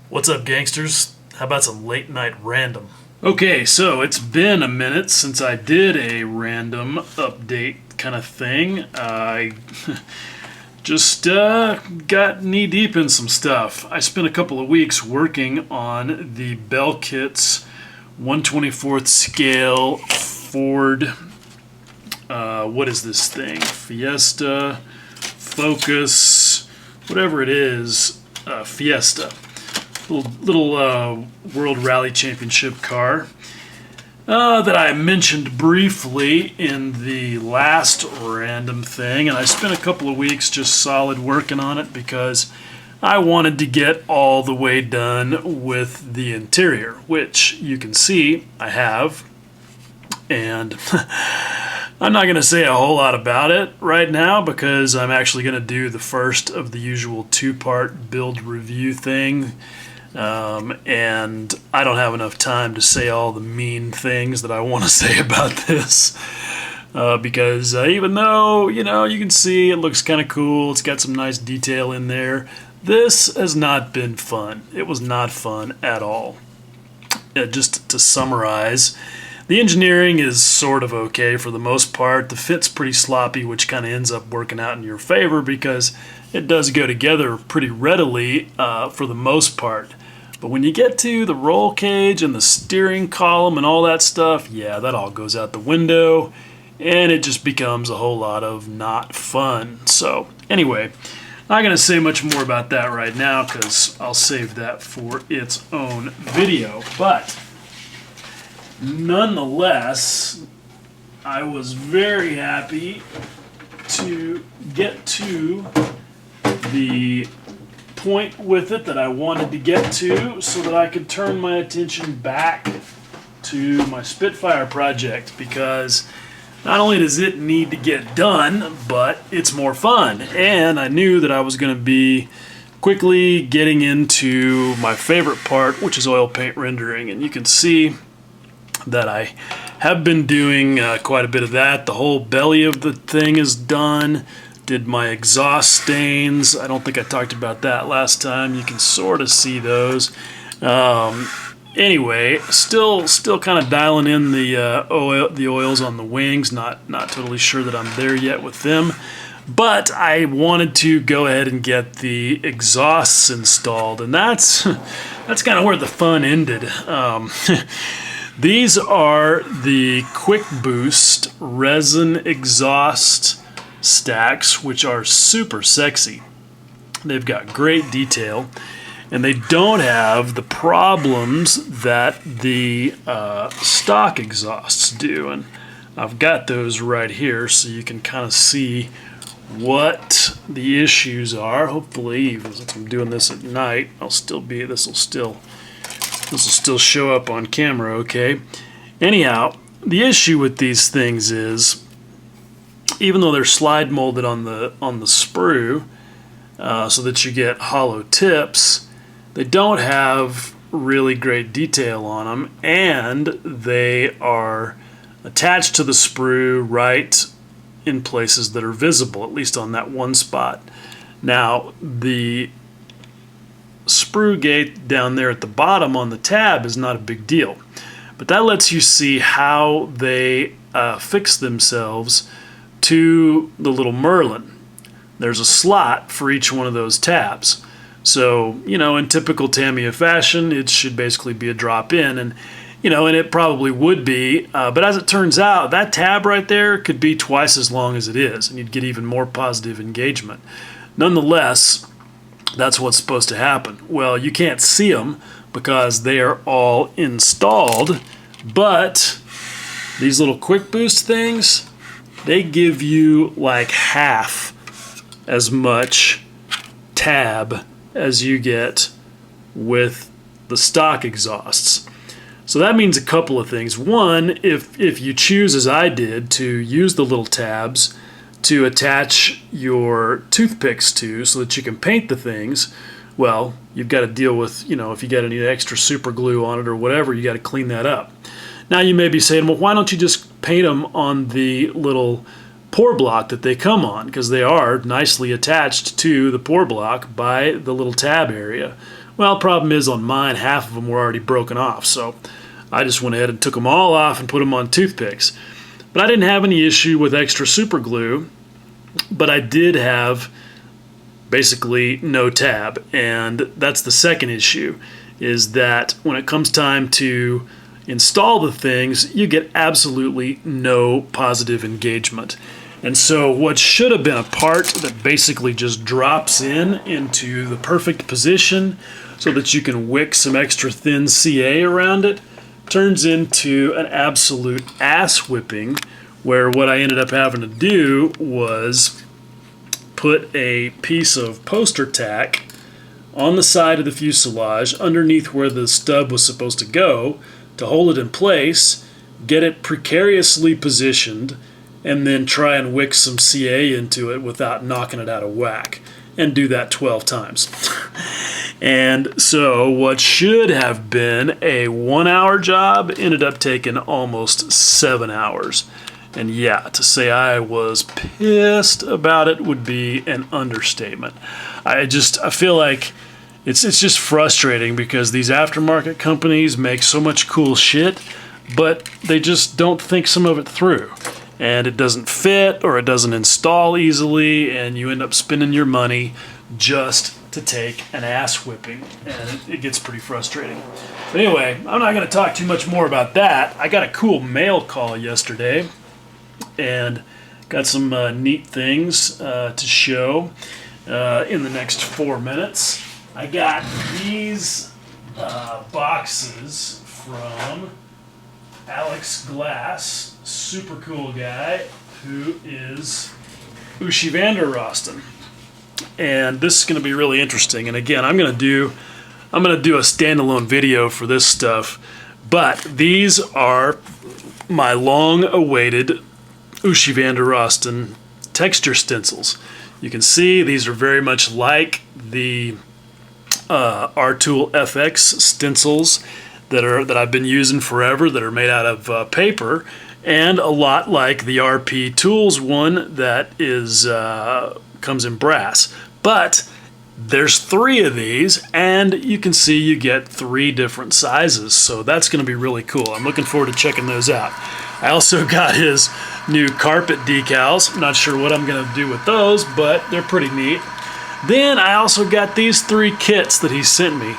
What's up, gangsters? How about some late night random? Okay, so it's been a minute since I did a random update kind of thing. I just got knee deep in some stuff. I spent a couple of weeks working on the Belkit's 1/24th scale Ford. What is this thing? Fiesta, Focus, whatever it is. Fiesta. Little World Rally Championship car that I mentioned briefly in the last random thing, and I spent a couple of weeks just solid working on it because I wanted to get all the way done with the interior, which you can see I have, and I'm not going to say a whole lot about it right now because I'm actually going to do the first of the usual two-part build review thing. And I don't have enough time to say all the mean things that I want to say about this. Because even though, you can see it looks kind of cool, it's got some nice detail in there, this has not been fun. It was not fun at all. Just to summarize, the engineering is sort of okay for the most part. The fit's pretty sloppy, which kind of ends up working out in your favor because it does go together pretty readily for the most part. But when you get to the roll cage and the steering column and all that stuff, yeah, that all goes out the window and it just becomes a whole lot of not fun. So anyway, not going to say much more about that right now because I'll save that for its own video. But nonetheless, I was very happy to get to the point with it that I wanted to get to so that I could turn my attention back to my Spitfire project, because not only does it need to get done, but it's more fun. And I knew that I was going to be quickly getting into my favorite part, which is oil paint rendering. And you can see that I have been doing quite a bit of that. The whole belly of the thing is done. Did my exhaust stains. I don't think I talked about that last time. You can sort of see those. Anyway, still kind of dialing in the oils on the wings. Not totally sure that I'm there yet with them. But I wanted to go ahead and get the exhausts installed, and that's kind of where the fun ended. These are the Quick Boost resin exhaust stacks, which are super sexy. They've got great detail, and they don't have the problems that the stock exhausts do. And I've got those right here so you can kind of see what the issues are. Hopefully, since I'm doing this at night, this will still show up on camera okay. Anyhow, the issue with these things is, even though they're slide molded on the sprue so that you get hollow tips, they don't have really great detail on them, and they are attached to the sprue right in places that are visible, at least on that one spot. Now, the sprue gate down there at the bottom on the tab is not a big deal, but that lets you see how they fix themselves to the little Merlin. There's a slot for each one of those tabs. So, in typical Tamiya fashion, it should basically be a drop in, and it probably would be, but as it turns out, that tab right there could be twice as long as it is, and you'd get even more positive engagement. Nonetheless, that's what's supposed to happen. Well, you can't see them because they are all installed, but these little Quick Boost things, they give you like half as much tab as you get with the stock exhausts. So that means a couple of things. One, if you choose, as I did, to use the little tabs to attach your toothpicks to so that you can paint the things, well, you've got to deal with, if you got any extra super glue on it or whatever, you got to clean that up. Now you may be saying, well, why don't you just paint them on the little pour block that they come on? Because they are nicely attached to the pour block by the little tab area. Well, problem is on mine, half of them were already broken off, so I just went ahead and took them all off and put them on toothpicks. But I didn't have any issue with extra super glue, but I did have basically no tab, and that's the second issue, is that when it comes time to install the things, you get absolutely no positive engagement. And so what should have been a part that basically just drops into the perfect position so that you can wick some extra thin CA around it turns into an absolute ass whipping, where what I ended up having to do was put a piece of poster tack on the side of the fuselage underneath where the stub was supposed to go to hold it in place, get it precariously positioned, and then try and wick some CA into it without knocking it out of whack, and do that 12 times. And so what should have been a 1-hour job ended up taking almost 7 hours. And yeah, to say I was pissed about it would be an understatement. I feel like it's just frustrating because these aftermarket companies make so much cool shit, but they just don't think some of it through. And it doesn't fit or it doesn't install easily, and you end up spending your money just to take an ass whipping, and it gets pretty frustrating. But anyway, I'm not going to talk too much more about that. I got a cool mail call yesterday and got some neat things to show in the next 4 minutes. I got these boxes from Alex Glass, super cool guy who is Ushi Vanderrosten. And this is going to be really interesting. And again, I'm going to do a standalone video for this stuff, but these are my long-awaited Ushi Vanderrosten texture stencils. You can see these are very much like the R-Tool FX stencils that I've been using forever, that are made out of paper, and a lot like the RP Tools one that is comes in brass. But there's 3 of these, and you can see you get 3 different sizes, so that's going to be really cool. I'm looking forward to checking those out. I also got his new carpet decals. I'm not sure what I'm going to do with those, but they're pretty neat. Then I also got these 3 kits that he sent me.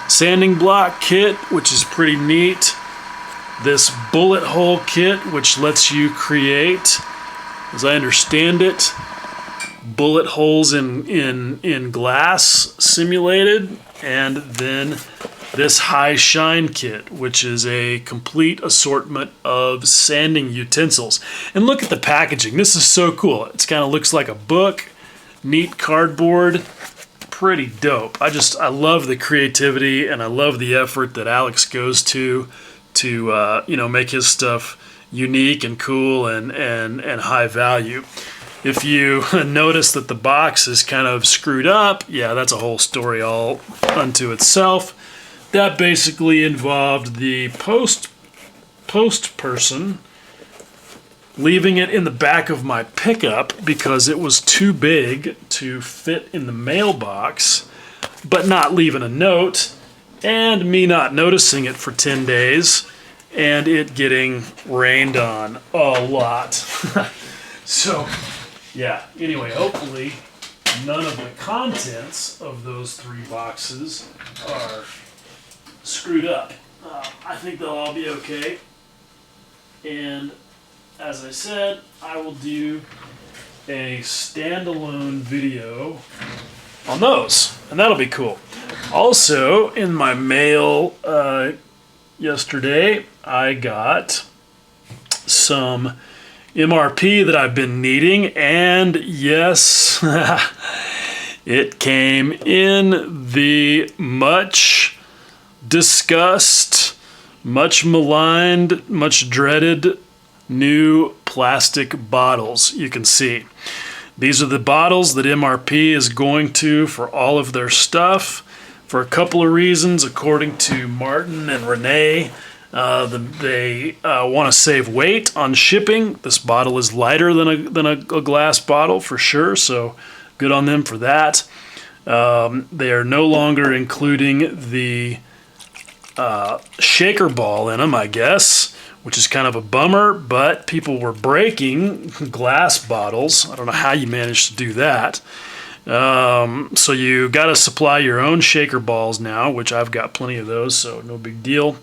Sanding block kit, which is pretty neat. This bullet hole kit, which lets you create, as I understand it, bullet holes in glass simulated. And then this high shine kit, which is a complete assortment of sanding utensils. And look at the packaging. This is so cool. It kind of looks like a book, neat cardboard. Pretty dope. I love the creativity, and I love the effort that Alex goes to make his stuff unique and cool and high value. If you notice that the box is kind of screwed up, yeah, that's a whole story all unto itself. That basically involved the post person leaving it in the back of my pickup because it was too big to fit in the mailbox, but not leaving a note, and me not noticing it for 10 days, and it getting rained on a lot. So, yeah, anyway, hopefully none of the contents of those 3 boxes are screwed up. I think they'll all be okay, and as I said, I will do a standalone video on those, and that'll be cool. Also, in my mail yesterday, I got some MRP that I've been needing, and yes, it came in the much discussed, much maligned, much dreaded new plastic bottles. You can see these are the bottles that MRP is going to for all of their stuff for a couple of reasons. According to Martin and Renee, they want to save weight on shipping. This bottle is lighter than a glass bottle for sure, so good on them for that. They are no longer including the shaker ball in them, I guess, which is kind of a bummer, but people were breaking glass bottles. I don't know how you managed to do that. So you got to supply your own shaker balls now, which I've got plenty of those, so no big deal.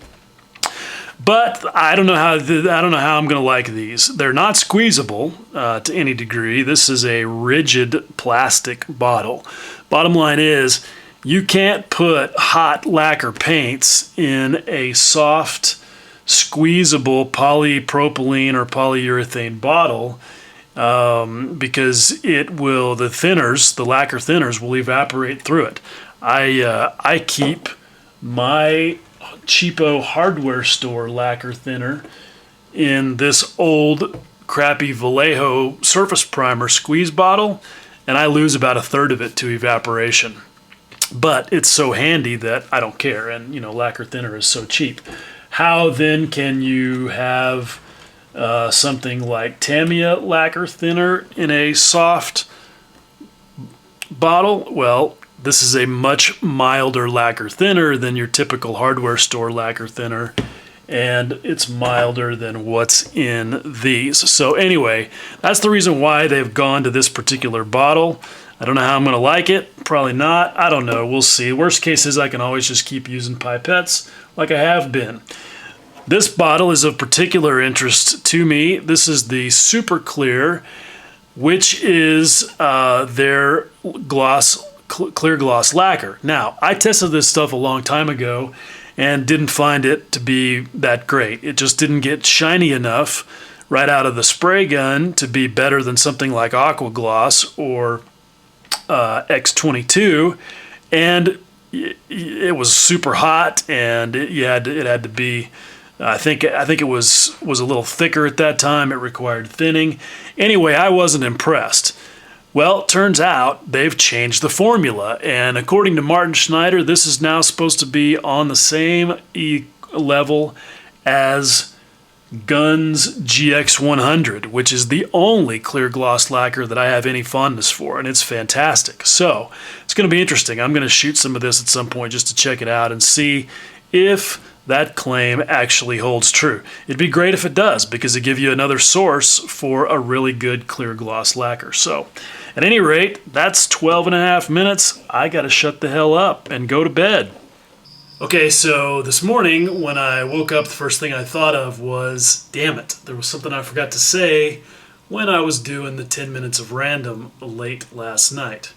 But I don't know how I'm going to like these. They're not squeezable to any degree. This is a rigid plastic bottle. Bottom line is, you can't put hot lacquer paints in a soft, squeezable polypropylene or polyurethane bottle because the lacquer thinners will evaporate through it. I keep my cheapo hardware store lacquer thinner in this old crappy Vallejo surface primer squeeze bottle, and I lose about a third of it to evaporation. But it's so handy that I don't care, and lacquer thinner is so cheap. How then can you have something like Tamiya lacquer thinner in a soft bottle? Well, this is a much milder lacquer thinner than your typical hardware store lacquer thinner, and it's milder than what's in these. So anyway, that's the reason why they've gone to this particular bottle. I don't know how I'm going to like it. Probably not. I don't know. We'll see. Worst case is I can always just keep using pipettes like I have been. This bottle is of particular interest to me. This is the Super Clear, which is their clear gloss lacquer. Now, I tested this stuff a long time ago and didn't find it to be that great. It just didn't get shiny enough right out of the spray gun to be better than something like Aqua Gloss or X22, and it was super hot, and it had to be. I think it was a little thicker at that time. It required thinning. Anyway, I wasn't impressed. Well, it turns out they've changed the formula, and according to Martin Schneider, this is now supposed to be on the same level as Gunn's GX100, which is the only clear gloss lacquer that I have any fondness for, and it's fantastic. So it's going to be interesting. I'm going to shoot some of this at some point just to check it out and see if that claim actually holds true. It'd be great if it does, because it gives you another source for a really good clear gloss lacquer. So at any rate, that's 12 and a half minutes. I got to shut the hell up and go to bed. Okay, so this morning when I woke up, the first thing I thought of was, damn it, there was something I forgot to say when I was doing the 10 minutes of random late last night.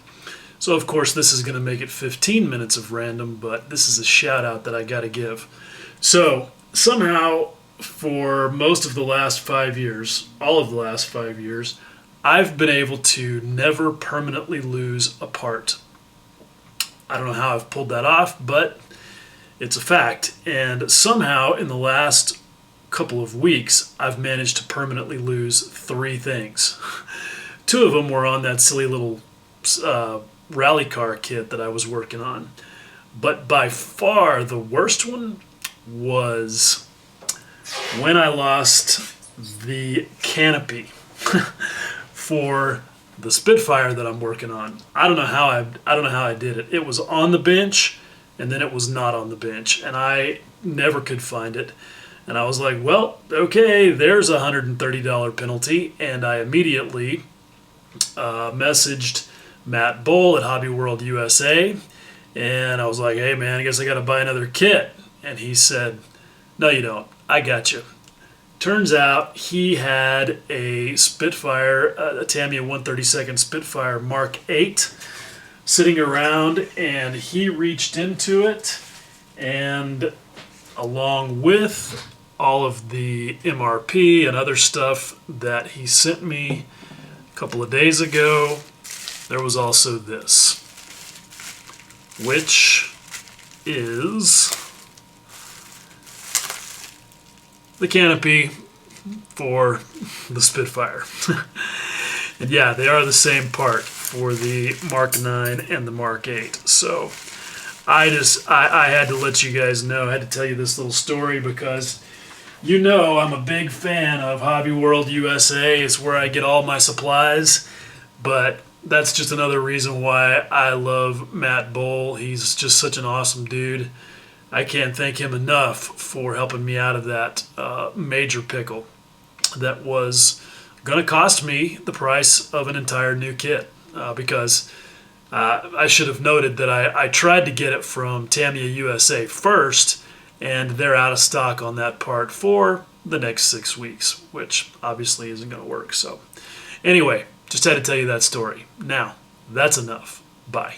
So of course this is going to make it 15 minutes of random, but this is a shout out that I got to give. So somehow for most of the last 5 years, all of the last 5 years, I've been able to never permanently lose a part. I don't know how I've pulled that off, but it's a fact. And somehow in the last couple of weeks, I've managed to permanently lose 3 things. 2 of them were on that silly little rally car kit that I was working on. But by far the worst one was when I lost the canopy for the Spitfire that I'm working on. I don't know how I did it. It was on the bench, and then it was not on the bench, and I never could find it. And I was like, well, okay, there's a $130 penalty, and I immediately messaged Matt Bull at Hobby World USA, and I was like, hey man, I guess I got to buy another kit. And he said, no you don't, I got you. Turns out he had a Spitfire, a Tamiya 132nd Spitfire Mark 8 sitting around, and he reached into it, and along with all of the MRP and other stuff that he sent me a couple of days ago, there was also this, which is the canopy for the Spitfire. And yeah, they are the same part for the Mark 9 and the Mark 8. So I had to let you guys know, I had to tell you this little story because you know I'm a big fan of Hobby World USA. It's where I get all my supplies. But that's just another reason why I love Matt Bull. He's just such an awesome dude. I can't thank him enough for helping me out of that major pickle that was going to cost me the price of an entire new kit because I should have noted that I tried to get it from Tamiya USA first, and they're out of stock on that part for the next 6 weeks, which obviously isn't going to work. So anyway, just had to tell you that story. Now, that's enough. Bye.